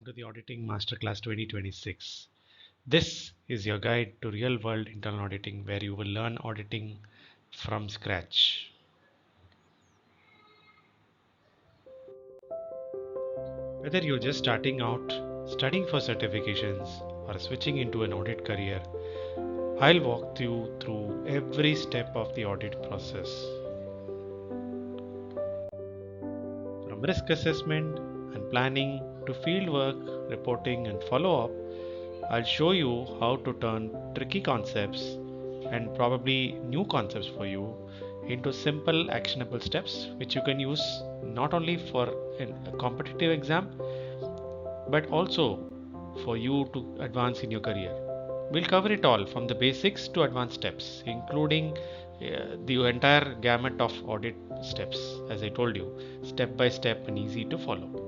to the Auditing Masterclass 2026. This is your guide to real world internal auditing where you will learn auditing from scratch. Whether you're just starting out, studying for certifications, or switching into an audit career, I'll walk you through every step of the audit process. From risk assessment and planning to fieldwork, reporting, and follow up, I'll show you how to turn tricky concepts and probably new concepts for you into simple actionable steps which you can use not only for a competitive exam but also for you to advance in your career. We'll cover it all from the basics to advanced steps, including the entire gamut of audit steps, as I told you, step by step and easy to follow.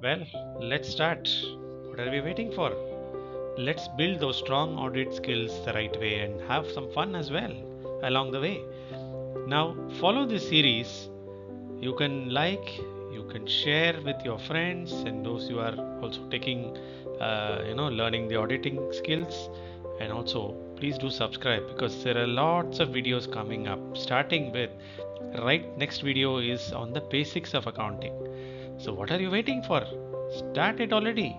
Well, let's start. What are we waiting for? Let's build those strong audit skills the right way and have some fun as well along the way. Now, follow this series. You can like, you can share with your friends and those who are also taking, learning the auditing skills. And also, please do subscribe because there are lots of videos coming up. Starting with right next video is on the basics of accounting. So, what are you waiting for? Start it already.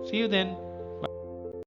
See you then.